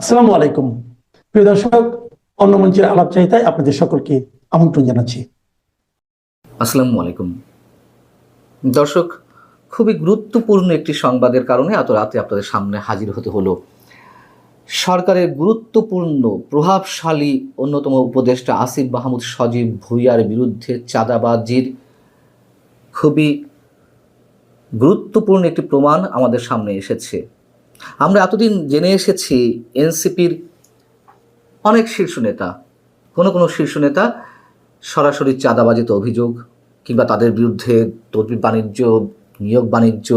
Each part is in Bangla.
আসসালামু আলাইকুম। প্রিয় দর্শক, অন্য মঞ্চের আলাপচারিতায় আপনাদের সকলকে আমন্ত্রণ জানাচ্ছি। আসসালামু আলাইকুম দর্শক, খুবই গুরুত্বপূর্ণ একটি সংবাদের কারণে এত রাতে আপনাদের সামনে হাজির হতে হলো। সরকারের গুরুত্বপূর্ণ প্রভাবশালী অন্যতম উপদেষ্টা আসিফ মাহমুদ সজীব ভুঁইয়ার বিরুদ্ধে চাঁদাবাজির খুবই গুরুত্বপূর্ণ একটি প্রমাণ আমাদের সামনে এসেছে। আমরা এতদিন জেনে এসেছি এনসিপির অনেক শীর্ষ নেতা, কোনো শীর্ষ নেতা সরাসরি চাঁদাবাজিতে অভিযোগ কিংবা তাদের বিরুদ্ধে তদবির বাণিজ্য, নিয়োগ বাণিজ্য,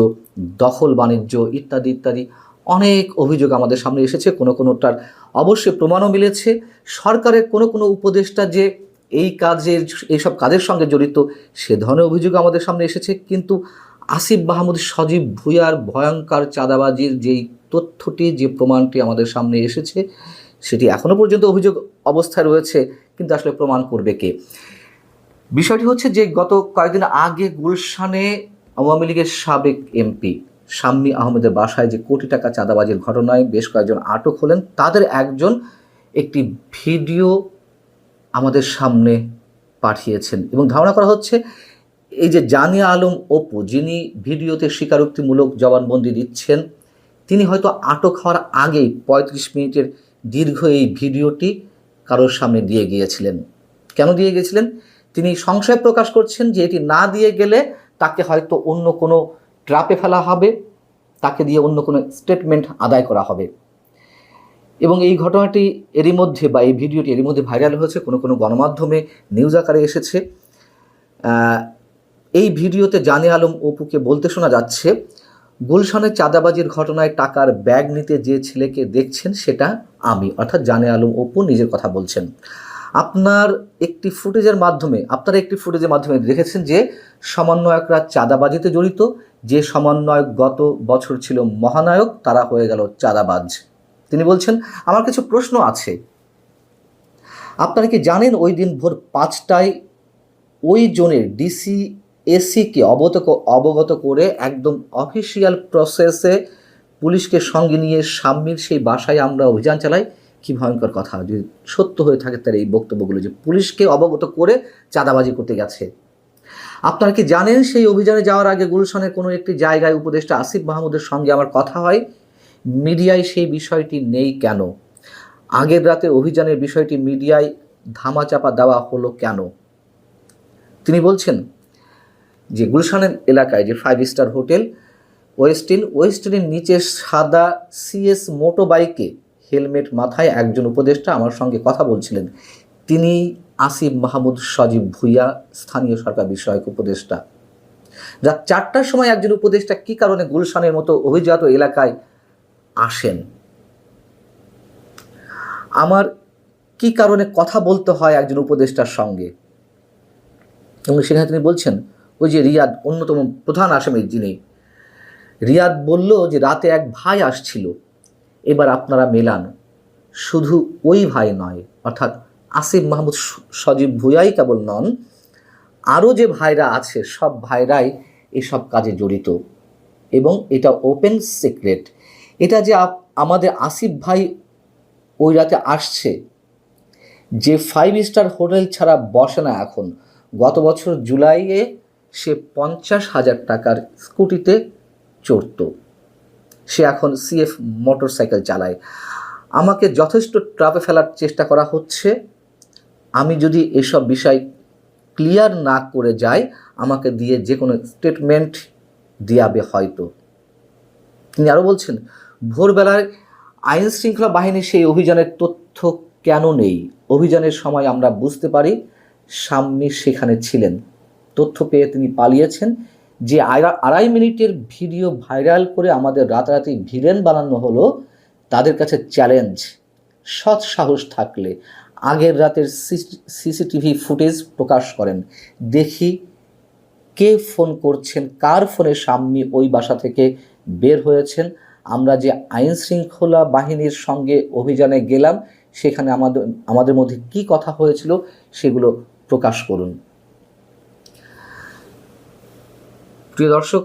দখল বাণিজ্য ইত্যাদি ইত্যাদি অনেক অভিযোগ আমাদের সামনে এসেছে। কোনোটার অবশ্যই প্রমাণও মিলেছে। সরকারের কোনো উপদেষ্টা যে এইসব কাজের সঙ্গে জড়িত সে ধরনের অভিযোগ আমাদের সামনে এসেছে। কিন্তু আসিফ মাহমুদ সজীব ভুঁইয়ার ভয়ঙ্কর চাঁদাবাজির যেই তথ্যটি, যে প্রমাণটি আমাদের সামনে এসেছে, সেটি এখনও পর্যন্ত অভিযোগ অবস্থায় রয়েছে, কিন্তু আসলে প্রমাণ করবে কে? বিষয়টি হচ্ছে যে গত কয়েকদিন আগে গুলশানে আওয়ামী লীগের সাবেক এমপি শাম্মী আহমেদের বাসায় যে কোটি টাকা চাঁদাবাজির ঘটনায় বেশ কয়েকজন আটক হলেন, তাদের একজন একটি ভিডিও আমাদের সামনে পাঠিয়েছেন এবং ধারণা করা হচ্ছে এই যে জানিয়া আলম অপু, যিনি ভিডিওতে স্বীকারোক্তিমূলক জবানবন্দি দিচ্ছেন, তিনি হয়তো আটক হওয়ার আগেই ৩৫ মিনিটের দীর্ঘ এই ভিডিওটি কারোর সামনে দিয়ে গিয়েছিলেন। কেন দিয়ে গিয়েছিলেন? তিনি সংশয় প্রকাশ করছেন যে এটি না দিয়ে গেলে তাকে হয়তো অন্য কোনো ট্র্যাপে ফেলা হবে, তাকে দিয়ে অন্য কোনো স্টেটমেন্ট আদায় করা হবে। এবং এই ঘটনাটি এরই মধ্যে, বা এই ভিডিওটি এরই মধ্যে ভাইরাল হয়েছে, কোনো গণমাধ্যমে নিউজ আকারে এসেছে। এই ভিডিওতে জানিয়া আলম অপুকে বলতে শোনা যাচ্ছে, গুলশানের চাঁদাবাজির ঘটনায় টাকার ব্যাগ নিতে যে ছেলেকে দেখছেন সেটা আমি, অর্থাৎ জানিয়া আলম অপু নিজের কথা বলছেন। আপনারা একটি ফুটেজের মাধ্যমে দেখেছেন যে সমন্বয়করা চাঁদাবাজিতে জড়িত। যে সমন্বয়ক গত বছর ছিল মহানায়ক, তারা হয়ে গেল চাঁদাবাজ। তিনি বলছেন, আমার কিছু প্রশ্ন আছে। আপনারা কি জানেন ওই দিন ভোর 5টায় ওই জোনের ডিসি এসিকে অবগত করে একদম অফিসিয়াল প্রসেসে পুলিশকে সঙ্গে নিয়ে শাম্মীর সেই বাসায় আমরা অভিযান চালাই? কি ভয়ঙ্কর কথা যদি সত্য হয়ে থাকে তার এই বক্তব্যগুলো, যে পুলিশকে অবগত করে চাঁদাবাজি করতে গেছে। আপনারা কি জানেন সেই অভিযানে যাওয়ার আগে গুলশানের কোনো একটি জায়গায় উপদেষ্টা আসিফ মাহমুদের সঙ্গে আমার কথা হয়? মিডিয়ায় সেই বিষয়টি নেই কেন? আগের রাতে অভিযানের বিষয়টি মিডিয়ায় ধামাচাপা দেওয়া হলো কেন? তিনি বলছেন যে গুলশানের এলাকায় যে 5 স্টার হোটেল ওয়েস্টিনের নিচে সাদা সিএস মোটো বাইকে হেলমেট মাথায় একজন উপদেষ্টা আমার সঙ্গে কথা বলছিলেন। তিনি আসিফ মাহমুদ সজীব ভুঁইয়া, স্থানীয় সরকার বিষয়ক উপদেষ্টা। রাত 4টার সময় একজন উপদেষ্টা কি কারণে গুলশানের মতো অভিজাত এলাকায় আসেন? আমার কি কারণে কথা বলতে হয় একজন উপদেষ্টার সঙ্গে? এবং সেখানে তিনি বলছেন, ওই যে রিয়াদ, অন্যতম প্রধান আসামি যিনি, রিয়াদ বলল যে রাতে এক ভাই আসছিল, এবার আপনারা মেলান। শুধু ওই ভাই নয়, অর্থাৎ আসিফ মাহমুদ সজীব ভুঁইয়াই কেবল নন, আরও যে ভাইরা আছে সব ভাইরাই এসব কাজে জড়িত এবং এটা ওপেন সিক্রেট। এটা যে আমাদের আসিফ ভাই ওই রাতে আসছে, যে 5 স্টার হোটেল ছাড়া বসে না এখন। গত বছর জুলাইয়ে সে 50,000 টাকার স্কুটিতে চড়ত, সে এখন সিএফ মোটরসাইকেল চালায়। আমাকে যথেষ্ট ট্রাপে ফেলার চেষ্টা করা হচ্ছে। আমি যদি এসব বিষয় ক্লিয়ার না করে যাই, আমাকে দিয়ে যে কোনো স্টেটমেন্ট দিয়াবে হয়তো। তিনি আরও বলছেন, ভোরবেলায় আইন শৃঙ্খলা বাহিনীর সেই অভিযানের তথ্য কেন নেই? অভিযানের সময় আমরা বুঝতে পারি শাম্মী সেখানে ছিলেন। তথ্য পেয়ে তিনি পালিয়েছেন। যে 2.5 মিনিটের ভিডিও ভাইরাল করে আমাদের রাতারাতি ভিলেন বানানো হলো, তাদের কাছে চ্যালেঞ্জ, সৎ সাহস থাকলে আগের রাতের সিসিটিভি ফুটেজ প্রকাশ করেন, দেখি কে ফোন করছেন, কার ফোনে শাম্মী ওই বাসা থেকে বের হয়েছেন। আমরা যে আইন শৃঙ্খলা বাহিনীর সঙ্গে অভিযানে গেলাম, সেখানে আমাদের মধ্যে কি কথা হয়েছিল সেগুলো প্রকাশ করুন। প্রিয় দর্শক,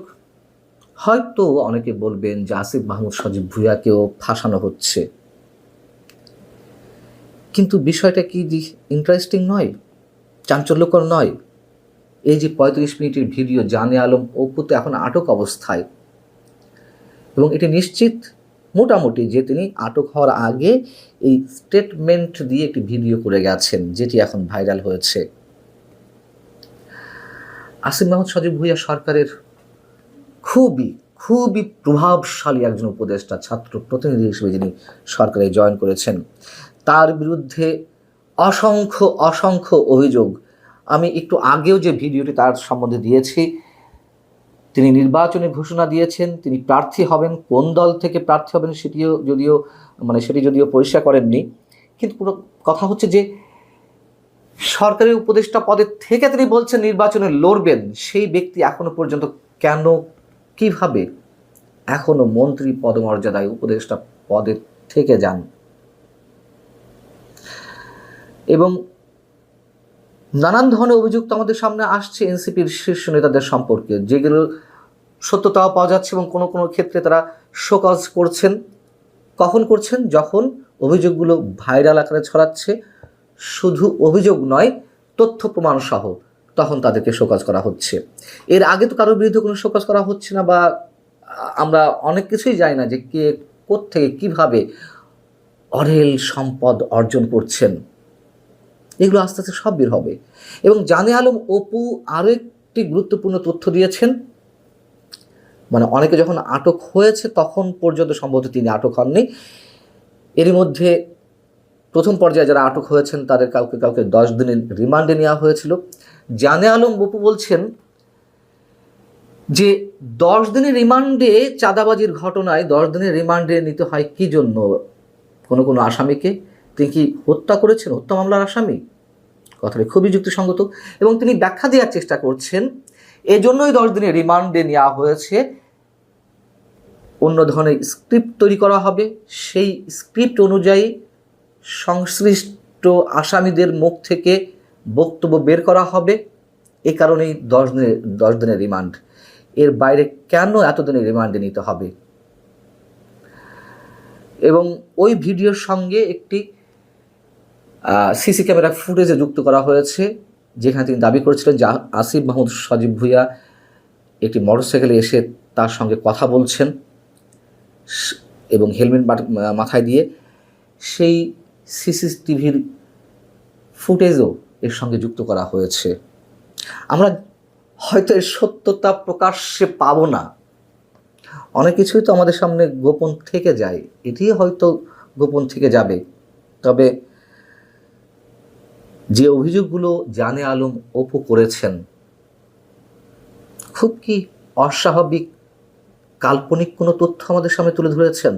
হয়তো অনেকে বলবেন যে আসিফ মাহমুদ সজীব ভুঁইয়াকেও ফাঁসানো হচ্ছে। কিন্তু বিষয়টা কি ইন্টারেস্টিং নয়, চাঞ্চল্যকর নয়? এই যে 35 মিনিটের ভিডিও, জানে আলম অপু তো এখন আটক অবস্থায়, এবং এটি নিশ্চিত মোটামুটি যে তিনি আটক হওয়ার আগে এই স্টেটমেন্ট দিয়ে একটি ভিডিও করে গেছেন, যেটি এখন ভাইরাল হয়েছে। আসিফ মাহমুদ সজীব ভুঁইয়া সরকারের খুবই খুবই প্রভাবশালী একজন উপদেষ্টা, ছাত্র প্রতিনিধি হিসেবে যিনি সরকারে জয়েন করেছেন, তার বিরুদ্ধে অসংখ্য অসংখ্য অভিযোগ। আমি একটু আগেও যে ভিডিওটি তার সম্বন্ধে দিয়েছি, তিনি নির্বাচনে ঘোষণা দিয়েছেন তিনি প্রার্থী হবেন, কোন দল থেকে প্রার্থী হবেন সেটি যদিও পরিষ্কার করেননি, কিন্তু পুরো কথা হচ্ছে যে সরকারি উপদেষ্টা পদের থেকে তিনি বলছেন নির্বাচনে লড়বেন, সেই ব্যক্তি এখনো পর্যন্ত কেন, কিভাবে এখনো মন্ত্রী পদমর্যাদায় উপদেষ্টা পদে থেকে যান? এবং নানান ধরনের অভিযোগ তো আমাদের সামনে আসছে এনসিপির শীর্ষ নেতাদের সম্পর্কে, যেগুলো সত্যতাও পাওয়া যাচ্ছে, এবং কোনো কোনো ক্ষেত্রে তারা শোকজ করছেন। কখন করছেন? যখন অভিযোগগুলো ভাইরাল আকারে ছড়াচ্ছে, শুধু অভিযোগ নয়, তথ্য প্রমাণ সহ, তখন তাদেরকে শোকজ করা হচ্ছে। এর আগে তো কারোর বিরুদ্ধে কোনো শোকজ করা হচ্ছে না, বা আমরা অনেক কিছুই জানি না যে কে কোত্থেকে কীভাবে অঢেল সম্পদ অর্জন করছেন। এগুলো আস্তে আস্তে সব বের হবে। এবং জানে আলম অপু আরও একটি গুরুত্বপূর্ণ তথ্য দিয়েছেন, মানে অনেকে যখন আটক হয়েছে তখন পর্যন্ত সম্ভবত তিনি আটক হননি, এর মধ্যে প্রথম পর্যায়ে যারা আটক হয়েছেন তাদের কাউকে কাউকে 10 দিনের রিমান্ডে নেওয়া হয়েছিল। জানে আলম অপু বলছেন যে 10 দিনের রিমান্ডে, চাঁদাবাজির ঘটনায় 10 দিনের রিমান্ডে নিতে হয় কি জন্য? কোনো আসামিকে তিনি কি হত্যা করেছেন, হত্যা মামলার আসামি? কথাটি খুবই যুক্তিসঙ্গত, এবং তিনি ব্যাখ্যা দেওয়ার চেষ্টা করছেন এজন্যই 10 দিনের রিমান্ডে নেওয়া হয়েছে। অন্য ধরনের স্ক্রিপ্ট তৈরি করা হবে, সেই স্ক্রিপ্ট অনুযায়ী সংশ্লিষ্ট আসামিদের মুখ থেকে বক্তব্য বের করা হবে, এ কারণেই 10 দিনের রিমান্ড। এর বাইরে কেন এত দিনের রিমান্ডে নিতে হবে? এবং ওই ভিডিওর সঙ্গে একটি সিসি ক্যামেরা ফুটেজে যুক্ত করা হয়েছে, যেখানে তিনি দাবি করেছিলেন যে আসিফ মাহমুদ সজীব ভুঁইয়া একটি মোটরসাইকেলে এসে তার সঙ্গে কথা বলছেন এবং হেলমেট মাথায় দিয়ে। সেই সিসিটিভির ফুটেজও এর সঙ্গে যুক্ত করা হয়েছে। আমরা হয়তো এর সত্যতা প্রকাশ্যে পাবো না, অনেক কিছুই তো আমাদের সামনে গোপন থেকে যায়, এটি হয়তো গোপন থেকে যাবে। তবে যে অভিযোগগুলো জানে আলম অপু করেছেন, খুব কি অস্বাভাবিক কাল্পনিক কোনো তথ্য আমাদের সামনে তুলে ধরেছেন?